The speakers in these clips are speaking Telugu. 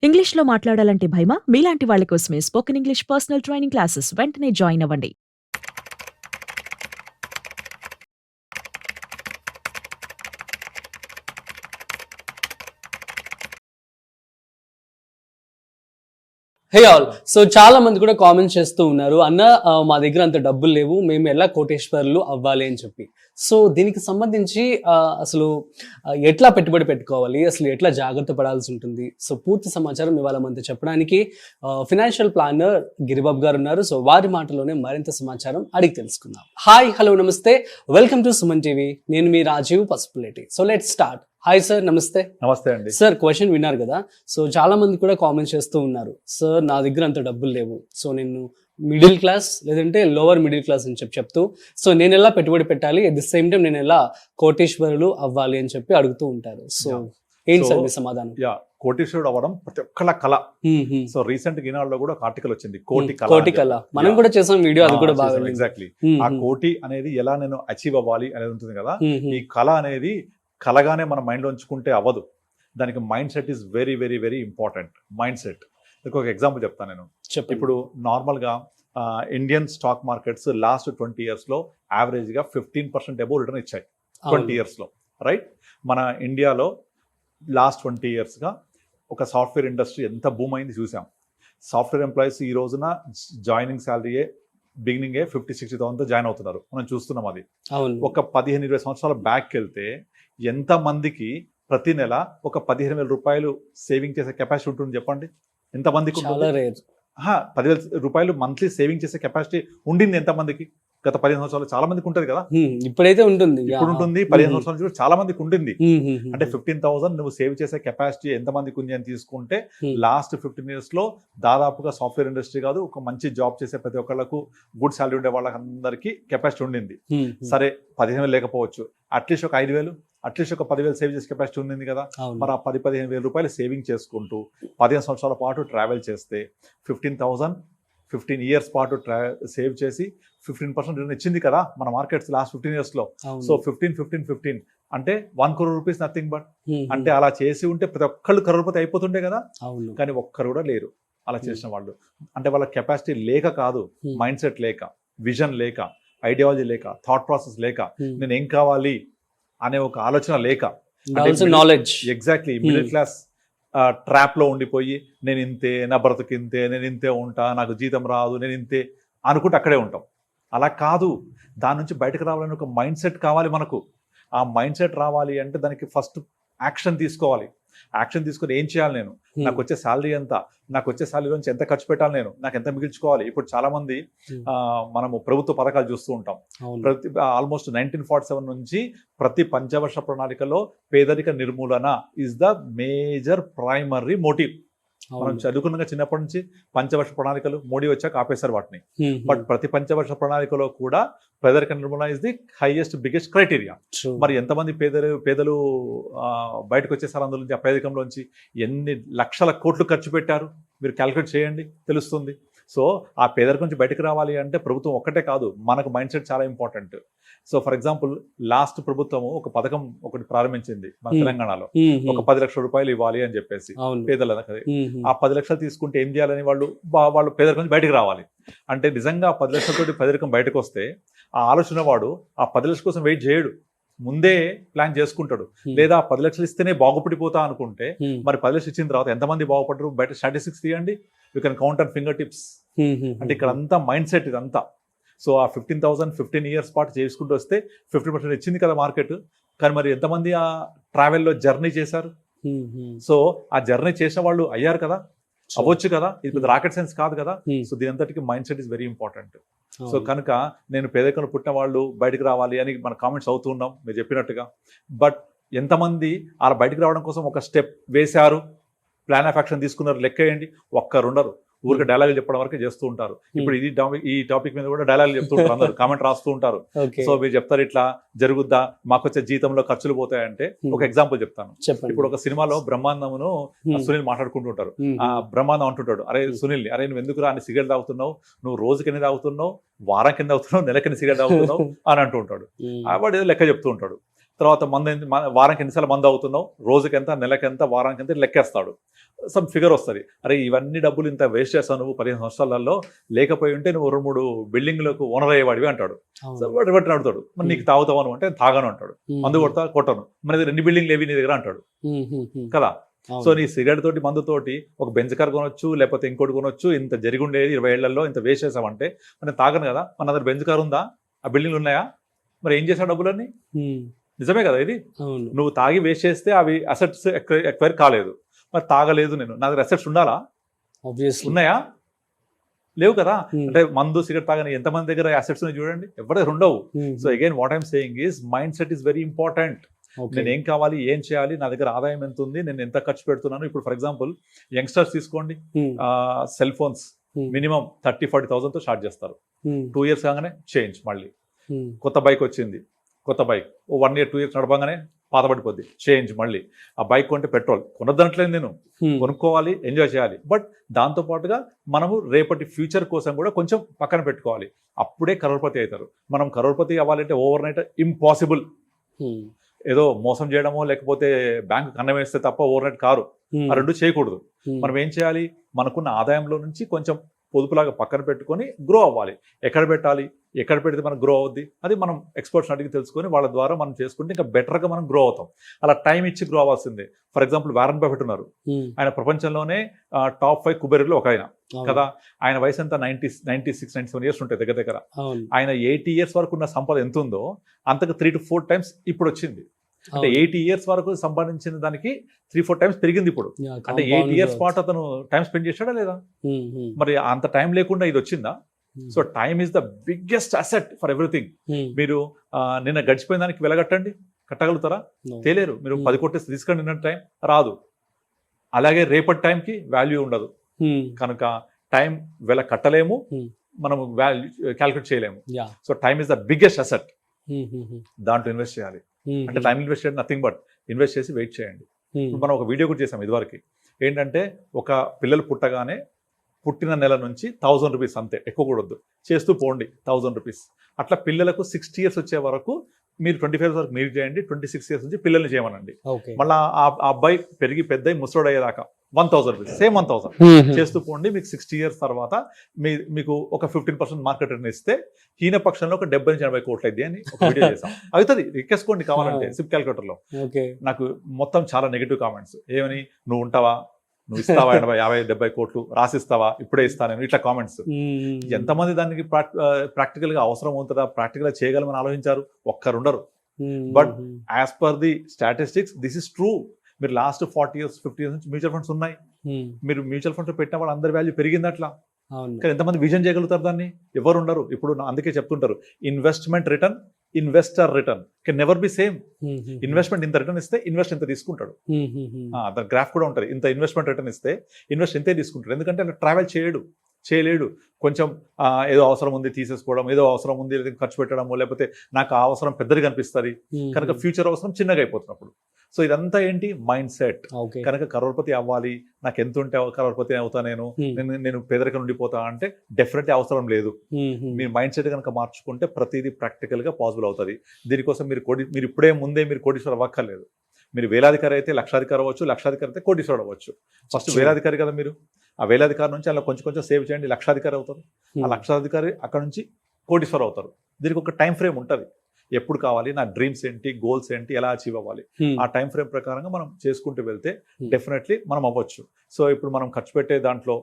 ఇంగ్లీష్‌లో మాట్లాడాలంటే భయమా? మీలాంటి వాళ్ళ కోసమే spoken English personal training classes వెంటనే జాయిన్ అవ్వండి. Hey all. సో చాలా మంది కూడా కామెంట్స్ చేస్తూ ఉన్నారు, అన్న మా దగ్గర అంత డబ్బులు లేవు, మేము ఎలా కోటేశ్వర్లు అవ్వాలి అని చెప్పి. సో దీనికి సంబంధించి అసలు ఎట్లా పెట్టుబడి పెట్టుకోవాలి, అసలు ఎట్లా జాగ్రత్త పడాల్సి ఉంటుంది, సో పూర్తి సమాచారం ఇవాళ మనతో చెప్పడానికి ఫినాన్షియల్ ప్లానర్ గిరిబాబు గారు ఉన్నారు. సో వారి మాటలోనే మరింత సమాచారం అడిగి తెలుసుకుందాం. హాయ్, హలో, నమస్తే, వెల్కమ్ టు సుమన్ టీవీ. నేను మీ Rajeev Pasupuleti. So let's start. Hi sir, నమస్తే. నమస్తే అండి. సార్, క్వశ్చన్ విన్నారు కదా. సో చాలా మంది కూడా కామెంట్స్ చేస్తూ ఉన్నారు, సార్ నా దగ్గర అంత డబ్బులు లేవు, సో నేను మిడిల్ క్లాస్ లేదంటే లోవర్ మిడిల్ క్లాస్ అని చెప్తూ, సో నేను ఎలా పెట్టుబడి పెట్టాలి, అట్ ది సేమ్ టైం నేను ఎలా కోటేశ్వరులు అవ్వాలి అని చెప్పి అడుగుతూ ఉంటారు. సో ఏంటి సార్ మీ సమాధానం? కోటీశ్వరుడు అవ్వడం ప్రతి ఒక్కళ్ళ కళ. సో రీసెంట్ ఈనాడులో కూడా ఒక ఆర్టికల్ వచ్చింది, కోటి కళ. మనం కూడా చేసాం వీడియో, అది కూడా బాగా. ఎగ్జాక్ట్లీ. ఆ కోటి అనేది ఎలా నేను అచీవ్ అవ్వాలి అనేది ఉంటుంది కదా. ఈ కళ అనేది కలగానే మన మైండ్లో ఉంచుకుంటే అవ్వదు. దానికి mind set is very very very important. Mind set ఒక ఎగ్జాంపుల్ చెప్తాను నేను. ఇప్పుడు నార్మల్గా ఇండియన్ స్టాక్ మార్కెట్స్ లాస్ట్ 20 yearsలో యావరేజ్గా 15% అబోవ్ రిటర్న్ ఇచ్చాయి 20 yearsలో, రైట్? మన ఇండియాలో లాస్ట్ 20 yearsగా ఒక సాఫ్ట్వేర్ ఇండస్ట్రీ ఎంత బూమ్ అయింది చూసాం. సాఫ్ట్వేర్ ఎంప్లాయీస్ ఈ రోజున జాయినింగ్ శాలరీయే బిగినింగే 50,000-60,000తో జాయిన్ అవుతున్నారు. మనం చూస్తున్నాం. అది ఒక 15-20 సంవత్సరాల బ్యాక్ వెళ్తే ఎంతమందికి ప్రతి నెల ఒక 15,000 రూపాయలు సేవింగ్ చేసే కెపాసిటీ ఉంటుంది చెప్పండి? ఎంతమందికి? 10,000 రూపాయలు మంత్లీ సేవింగ్ చేసే కెపాసిటీ ఉండింది ఎంతమందికి? గత 15 సంవత్సరాలు చాలా మందికి ఉంటుంది కదా. ఇప్పుడైతే ఉంటుంది, ఇప్పుడు ఉంటుంది. 15 సంవత్సరాల నుంచి చాలా మందికి ఉంటుంది. అంటే 15,000 నువ్వు సేవ్ చేసే కెపాసిటీ ఎంతమందికి ఉంది అని తీసుకుంటే లాస్ట్ 15 yearsలో దాదాపుగా సాఫ్ట్వేర్ ఇండస్ట్రీ కాదు, ఒక మంచి జాబ్ చేసే ప్రతి ఒక్కళ్ళకు, గుడ్ సాలరీ ఉండే వాళ్ళందరికీ కెపాసిటీ ఉండింది. సరే 15,000 లేకపోవచ్చు, అట్లీస్ట్ ఒక 5,000, అట్లీస్ట్ ఒక 10,000 సేవ్ చేసే కెపాసిటీ ఉంది కదా. మరి ఆ 10,000-15,000 రూపాయలు సేవింగ్ చేసుకుంటూ 15 సంవత్సరాల పాటు ట్రావెల్ చేస్తే 15,000 15 years పాటు సేవ్ చేసి 15% రిటర్న్ ఇచ్చింది కదా మన మార్కెట్స్ లాస్ట్ 15 yearsలో. సో 15 అంటే 1 crore రూపీస్ నథింగ్ బట్. అంటే అలా చేసి ఉంటే ప్రతి ఒక్కళ్ళు కరోడ్పతి అయిపోతుండే కదా. కానీ ఒక్కరు కూడా లేరు అలా చేసిన వాళ్ళు. అంటే వాళ్ళ కెపాసిటీ లేక కాదు, మైండ్ సెట్ లేక, విజన్ లేక, ఐడియాలజీ లేక, థాట్ ప్రాసెస్ లేక, నేను ఏం కావాలి అనే ఒక ఆలోచన లేక, నాలెడ్జ్. ఎగ్జాక్ట్లీ. మిడిల్ క్లాస్ ట్రాప్లో ఉండిపోయి నేను ఇంతే, నా బ్రతుకు ఇంతే, నేను ఇంతే ఉంటా, నాకు జీతం రాదు, నేను ఇంతే అనుకుంటే అక్కడే ఉంటాం. అలా కాదు. దాని నుంచి బయటకు రావాలని ఒక మైండ్ సెట్ కావాలి మనకు. ఆ మైండ్ సెట్ రావాలి అంటే దానికి ఫస్ట్ యాక్షన్ తీసుకోవాలి. యాక్షన్ తీసుకొని ఏం చేయాలి, నేను నాకు వచ్చే శాలరీ ఎంత, నాకు వచ్చే శాలరీ నుంచి ఎంత ఖర్చు పెట్టాలి, నేను నాకు ఎంత మిగిల్చుకోవాలి. ఇప్పుడు చాలా మంది మనము ప్రభుత్వ పథకాలు చూస్తూ ఉంటాం. ఆల్మోస్ట్ 1947 నుంచి ప్రతి పంచవర్ష ప్రణాళికలో పేదరిక నిర్మూలన is the major primary motive. మనం చదువుకున్నాక చిన్నప్పటి నుంచి పంచవర్ష ప్రణాళికలు, మోడీ వచ్చాక ఆపేశారు వాటిని. బట్ ప్రతి పంచవర్ష ప్రణాళికలో కూడా పేదరిక నిర్మూలన is the highest biggest criteria. మరి ఎంతమంది పేదలు బయటకు వచ్చేసారు అందులో నుంచి, ఆ పేదరికంలోంచి ఎన్ని లక్షల కోట్లు ఖర్చు పెట్టారు మీరు క్యాలిక్యులేట్ చేయండి, తెలుస్తుంది. సో ఆ పేదరికం నుంచి బయటకు రావాలి అంటే ప్రభుత్వం ఒక్కటే కాదు, మనకు మైండ్ సెట్ చాలా important. So for example last ప్రభుత్వము ఒక పథకం ఒకటి ప్రారంభించింది మన తెలంగాణలో. ఒక 10 లక్షల రూపాయలు ఇవ్వాలి అని చెప్పేసి పేదలకు. ఆ 10 లక్షలు తీసుకుంటే ఏం చేయాలని వాళ్ళు పేదరికం నుంచి బయటకు రావాలి అంటే, నిజంగా 10 లక్షలతోటి పేదరికం బయటకు వస్తే ఆ ఆలోచన వాడు ఆ 10 లక్షల కోసం వెయిట్ చేయడు, ముందే ప్లాన్ చేసుకుంటాడు. లేదా 10 లక్షలు ఇస్తేనే బాగుపడిపోతా అనుకుంటే మరి 10 లక్షలు ఇచ్చిన తర్వాత ఎంతమంది బాగుపడరు? బయట స్టాటిస్టిక్స్ తీయండి, you can count on finger tips. అంటే ఇక్కడ అంతా మైండ్ సెట్ ఇదంతా. సో ఆ 15,000 15 years పాటు చేసుకుంటూ వస్తే 50% ఇచ్చింది కదా మార్కెట్. కానీ మరి ఎంతమంది ఆ ట్రావెల్లో జర్నీ చేశారు? సో ఆ జర్నీ చేసిన వాళ్ళు అయ్యారు కదా, అవ్వచ్చు కదా. ఇది రాకెట్ సైన్స్ కాదు కదా. సో దీని అంతటికి mind set is very important. So కనుక నేను పేదరికంలో పుట్టిన వాళ్ళు బయటకు రావాలి అని మన కామెంట్స్ అవుతూ ఉన్నాం మీరు చెప్పినట్టుగా. బట్ ఎంతమంది అలా బయటకు రావడం కోసం ఒక స్టెప్ వేశారు, ప్లాన్ ఆఫ్ యాక్షన్ తీసుకున్నారు? లెక్క వేయండి, ఒక్కరుండరు. ఊరికి డైలాగులు చెప్పడం వరకే చేస్తూ ఉంటారు. ఇప్పుడు ఈ టాపిక్ మీద కూడా డైలాగులు చెప్తూ ఉంటారు, అందరు కామెంట్ రాస్తూ ఉంటారు. సో మీరు చెప్తారు ఇట్లా జరుగుద్దా, మాకు వచ్చే జీతంలో ఖర్చులు పోతాయంటే ఒక ఎగ్జాంపుల్ చెప్తాను. ఇప్పుడు ఒక సినిమాలో బ్రహ్మానందమును సునీల్ మాట్లాడుకుంటుంటారు. ఆ బ్రహ్మానందం అంటుంటాడు, అరే సునీల్, అరే నువ్వు ఎందుకు అన్ని సిగరెట్ తాగుతున్నావు, నువ్వు రోజుకి ఎన్ని తాగుతున్నావు, వారం కింద తాగుతున్నావు, నెలకిన్ని సిగరెట్ తాగుతున్నావు అని అంటూ ఉంటాడు. వాడు ఏదో లెక్క చెప్తూ ఉంటాడు. తర్వాత వారానికి ఎన్నిసార్లు మందు అవుతున్నావు, రోజుకి ఎంత, నెలకి ఎంత, వారానికి ఎంత లెక్కేస్తాడు. సమ్ ఫిగర్ వస్తుంది. అరే ఇవన్నీ డబ్బులు ఇంత వేస్ట్ చేస్తావు నువ్వు 15 సంవత్సరాలలో, లేకపోయి ఉంటే నువ్వు 2-3 బిల్డింగ్లకు ఓనర్ అయ్యేవాడివి అంటాడు. సో వాటి బట్టి అడుగుతాడు, మరి నీకు తాగుతావను అంటే తాగను అంటాడు. మందు కొట్టను, మరి 2 బిల్డింగ్లు ఏవి నీ దగ్గర అంటాడు కదా. సో నీ సిగరెట్ తోటి, మందు తోటి ఒక బెంచ్ కార్ కొనొచ్చు, లేకపోతే ఇంకోటి కొనొచ్చు. ఇంత జరిగి ఉండేది 20 ఏళ్లలో ఇంత వేస్ట్ చేసామంటే మనం తాగను కదా. మన దగ్గర బెంచ్ కార్ ఉందా, ఆ బిల్డింగ్లు ఉన్నాయా, మరి ఏం చేసావు డబ్బులన్నీ? నిజమే కదా ఇది. నువ్వు తాగి వేస్ట్ చేస్తే అవి అసెట్స్ ఎక్వైర్ కాలేదు. మరి తాగలేదు నేను, నా దగ్గర అసెట్స్ ఉండాలా? ఉన్నాయా? లేవు కదా. అంటే మందు సిగరెట్ తాగని ఎంతమంది దగ్గర అసెట్స్ ఉన్నాయి చూడండి, ఎవరి దగ్గర ఉండవు. So again what I'm saying is mind set is very important. నేను ఏం కావాలి, ఏం చేయాలి, నా దగ్గర ఆదాయం ఎంత ఉంది, నేను ఎంత ఖర్చు పెడుతున్నాను. ఇప్పుడు ఫర్ ఎగ్జాంపుల్ యంగ్స్టర్స్ తీసుకోండి, సెల్ ఫోన్స్ మినిమం 30-40,000 తో స్టార్ట్ చేస్తారు. 2 years కాగానే చేంజ్, మళ్ళీ కొత్త బైక్ వచ్చింది, కొత్త బైక్ 1 year 2 years నడపగానే పాత పడిపోద్ది, చేంజ్ మళ్ళీ. ఆ బైక్ కొంటే పెట్రోల్ కొనొద్దనట్లేదు నేను, కొనుక్కోవాలి, ఎంజాయ్ చేయాలి. బట్ దాంతో పాటుగా మనము రేపటి ఫ్యూచర్ కోసం కూడా కొంచెం పక్కన పెట్టుకోవాలి. అప్పుడే కరోడ్పతి అవుతారు. మనం కరోడ్పతి అవ్వాలంటే ఓవర్ నైట్ ఇంపాసిబుల్. ఏదో మోసం చేయడమో లేకపోతే బ్యాంకు కన్నం వేస్తే తప్ప ఓవర్ నైట్ కారు. ఆ రెండు చేయకూడదు. మనం ఏం చేయాలి, మనకున్న ఆదాయంలో నుంచి కొంచెం పొదుపులాగా పక్కన పెట్టుకొని గ్రో అవ్వాలి. ఎక్కడ పెట్టాలి, ఎక్కడ పెడితే మనకు గ్రో అవుద్ది, అది మనం ఎక్స్పర్ట్స్ అడిగి తెలుసుకొని వాళ్ళ ద్వారా మనం చేసుకుంటే ఇంకా బెటర్గా మనం గ్రో అవుతాం. అలా టైం ఇచ్చి గ్రో అవ్వాల్సిందే. ఫర్ ఎగ్జాంపుల్ వారన్ బఫెట్ ఉన్నారు, ఆయన ప్రపంచంలోనే టాప్ 5 కుబేరులో ఒక ఆయన కదా. ఆయన వయసు ఎంత 96-97 years ఉంటాయి దగ్గర దగ్గర. ఆయన 80 years వరకు ఉన్న సంపద ఎంత ఉందో అంతకు 3 to 4 times ఇప్పుడు వచ్చింది. అంటే 80 years వరకు సంపాదించిన దానికి 3-4 times పెరిగింది ఇప్పుడు. అంటే 8 years పాటు అతను టైం స్పెండ్ చేశాడా లేదా? మరి అంత టైం లేకుండా ఇది వచ్చిందా? So time is the biggest asset for everything. మీరు నిన్న గడిచిపోయిన దానికి వెలగట్టండి, కట్టగలుగుతారా? తేలేరు. మీరు 10 కోట్లు తీసుకొని నిన్న టైం రాదు. అలాగే రేపటి టైంకి వాల్యూ ఉండదు. కనుక టైం వెల కట్టలేము, మనము వాల్యూ క్యాలిక్యులేట్ చేయలేము. So time is the biggest asset. దాంట్లో ఇన్వెస్ట్ చేయాలి. అంటే టైం ఇన్వెస్ట్ చేయడం నథింగ్ బట్ ఇన్వెస్ట్ చేసి వెయిట్ చేయండి. ఇప్పుడు మనం ఒక వీడియో కూడా చేసాం ఇదివరకు. ఏంటంటే ఒక పిల్లలు పుట్టగానే పుట్టిన నెల నుంచి 1000 rupees అంతే, ఎక్కువ కూడా వద్దు, చేస్తూ పోండి 1000 rupees. అట్లా పిల్లలకు 60 years వచ్చే వరకు మీరు 25 వరకు మీరు చేయండి. 26 years నుంచి పిల్లల్ని చేయమనండి. మళ్ళీ ఆ అబ్బాయి పెరిగి పెద్ద ముసలోడు అయ్యేదాకా 1000 rupees, సేమ్ 1000 చేస్తూ పోండి. మీకు 60 years తర్వాత మీకు ఒక 15% మార్కెట్ రిటర్న్ ఇస్తే హీన పక్షంలో ఒక 70-80 కోట్లు అయింది అని ఒక వీడియో చేసాం. అవుతుంది, ఎక్కేసుకోండి కావాలంటే సిప్ క్యాలిక్యులేటర్లో. నాకు మొత్తం చాలా నెగిటివ్ కామెంట్స్. ఏమని, నువ్వు ఉంటావా, నువ్వు ఇస్తావా 80-50 కోట్లు రాసిస్తావా, ఇప్పుడే ఇస్తాను నేను, ఇట్లా కామెంట్స్. ఎంతమంది దానికి ప్రాక్టికల్ గా అవసరం అవుతుందా, ప్రాక్టికల్ గా చేయగలమని ఆలోచించారు? ఒక్కరుండరు. But as per the statistics this is true. మీరు లాస్ట్ 40 years 50 years నుంచి మ్యూచువల్ ఫండ్స్ ఉన్నాయి. మీరు మ్యూచువల్ ఫండ్స్ పెట్టిన వాళ్ళు అందరి వాల్యూ పెరిగింది అట్లా. కానీ ఎంతమంది విజన్ చేయగలుగుతారు దాన్ని? ఎవరు ఉండరు. ఇప్పుడు అందుకే చెప్తుంటారు, investment return, investor return can never be same. Investment ఇంత రిటర్న్ ఇస్తే ఇన్వెస్ట్ ఇంత తీసుకుంటాడు. దాని గ్రాఫ్ కూడా ఉంటుంది. ఇంత ఇన్వెస్ట్మెంట్ రిటర్న్ ఇస్తే ఇన్వెస్ట్ ఇంతే తీసుకుంటాడు. ఎందుకంటే అలా ట్రావెల్ చేయలేడు. కొంచెం ఏదో అవసరం ఉంది తీసేసుకోవడం, ఏదో అవసరం ఉంది ఖర్చు పెట్టడము, లేకపోతే నాకు ఆ అవసరం పెద్దది కనిపిస్తుంది కనుక ఫ్యూచర్ అవసరం చిన్నగా అయిపోతున్నప్పుడు. సో ఇదంతా ఏంటి, మైండ్ సెట్. కనుక కరోడ్పతి అవ్వాలి, నాకు ఎంత ఉంటే కరోడ్పతి అవుతా, నేను పేదరికం ఉండిపోతా అంటే డెఫినెట్లీ అవసరం లేదు. మీరు మైండ్ సెట్ కనుక మార్చుకుంటే ప్రతిదీ ప్రాక్టికల్ గా పాసిబుల్ అవుతుంది. దీనికోసం మీరు ఇప్పుడే ముందే మీరు కోటీశ్వరం అవ్వక్కర్లేదు. మీరు వేలాధికారి అయితే లక్షాధికారి అవ్వచ్చు, లక్షాధికారి అయితే కోటీశ్వరుడు అవ్వచ్చు. ఫస్ట్ వేలాధికారి కదా మీరు, ఆ వేలాధికారి నుంచి అలా కొంచెం కొంచెం సేవ్ చేయండి, లక్షాధికారి అవుతారు. ఆ లక్షాధికారి అక్కడ నుంచి కోటీశ్వరు అవుతారు. దీనికి ఒక టైం ఫ్రేమ్ ఉంటుంది. ఎప్పుడు కావాలి, నా డ్రీమ్స్ ఏంటి, గోల్స్ ఏంటి, ఎలా అచీవ్ అవ్వాలి, ఆ టైం ఫ్రేమ్ ప్రకారంగా మనం చేసుకుంటూ వెళ్తే డెఫినెట్లీ మనం అవ్వచ్చు. సో ఇప్పుడు మనం ఖర్చు పెట్టే దాంట్లో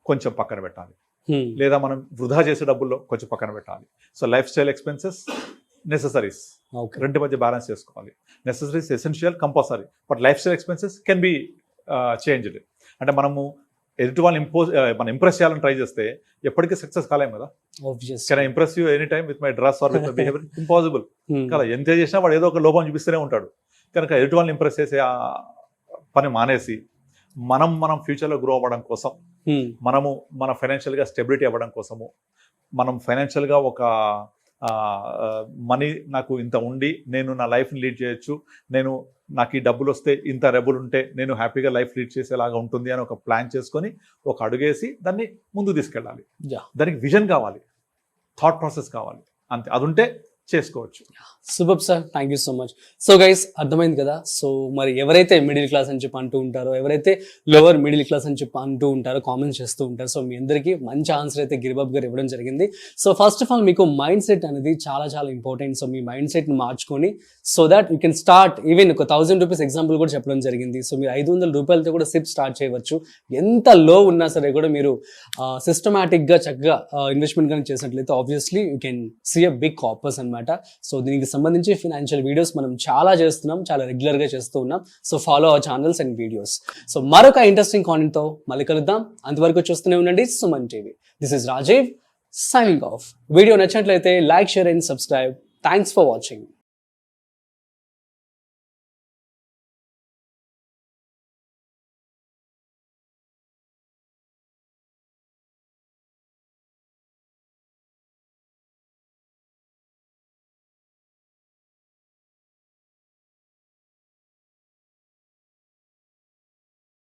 కొంచెం పక్కన పెట్టాలి, లేదా మనం వృధా చేసే డబ్బుల్లో కొంచెం పక్కన పెట్టాలి. So life style expenses, necessaries, రెండు మధ్య బ్యాలెన్స్ చేసుకోవాలి. Necessaries essential, compulsory, but life style expenses can be changed. అంటే మనము ఎదుటి వాళ్ళని మనం ఇంప్రెస్ చేయాలని ట్రై చేస్తే ఎప్పటికీ సక్సెస్ కాలేం కదా. Can I impress you any time with my dress are with my behaviour? Impossible కదా. ఎంత చేసినా వాడు ఏదో ఒక లోపం చూపిస్తూనే ఉంటాడు. కనుక ఎదుటి వాళ్ళని ఇంప్రెస్ చేసే ఆ పని మానేసి మనం ఫ్యూచర్లో గ్రో అవ్వడం కోసం, మనము మన ఫైనాన్షియల్గా స్టెబిలిటీ అవ్వడం కోసము, మనం ఫైనాన్షియల్గా ఒక మనీ నాకు ఇంత ఉండి నేను నా లైఫ్ని లీడ్ చేయొచ్చు, నాకు ఈ డబ్బులు వస్తే ఇంత డబ్బులు ఉంటే నేను హ్యాపీగా లైఫ్ లీడ్ చేసేలాగా ఉంటుంది అని ఒక ప్లాన్ చేసుకొని ఒక అడుగేసి దాన్ని ముందుకు తీసుకెళ్ళాలి. దానికి విజన్ కావాలి, థాట్ ప్రాసెస్ కావాలి, అంతే. అది ఉంటే చేసుకోవచ్చు. Super sir, thank you so much. So guys, అర్థమైంది కదా. సో మరి ఎవరైతే మిడిల్ క్లాస్ అని చెప్పి అంటూ ఉంటారో, ఎవరైతే లోవర్ మిడిల్ క్లాస్ అని చెప్పి అంటూ ఉంటారో, కామెంట్స్ చేస్తూ ఉంటారు. సో మీ అందరికీ మంచి ఆన్సర్ అయితే గిరిబాబు గారు ఇవ్వడం జరిగింది. సో ఫస్ట్ ఆఫ్ ఆల్ మీకు మైండ్ సెట్ అనేది చాలా చాలా ఇంపార్టెంట్. సో మీ మైండ్ సెట్ని మార్చుకొని so that you can start even ఒక 1000 రూపీస్ ఎగ్జాంపుల్ కూడా చెప్పడం జరిగింది. సో మీరు 500 రూపాయలతో కూడా సిప్ స్టార్ట్ చేయవచ్చు. ఎంత లో ఉన్నా సరే కూడా మీరు సిస్టమాటిక్గా చక్కగా ఇన్వెస్ట్మెంట్ కానీ చేసినట్లయితే obviously you can see a big corpus అనమాట. సో దీనికి సంబంధించి ఫైనాన్షియల్ వీడియోస్ మనం చాలా చేస్తున్నాం, చాలా రెగ్యులర్గా చేస్తూ ఉన్నాం. So follow our channels and videos. So మరొక ఇంట్రెస్టింగ్ కాంటెంట్తో మళ్ళీ కలుద్దాం. అంతవరకు చూస్తూనే ఉండండి Suman TV. This is Rajeev signing off. Video నచ్చినట్లయితే like, share and subscribe. Thanks for watching.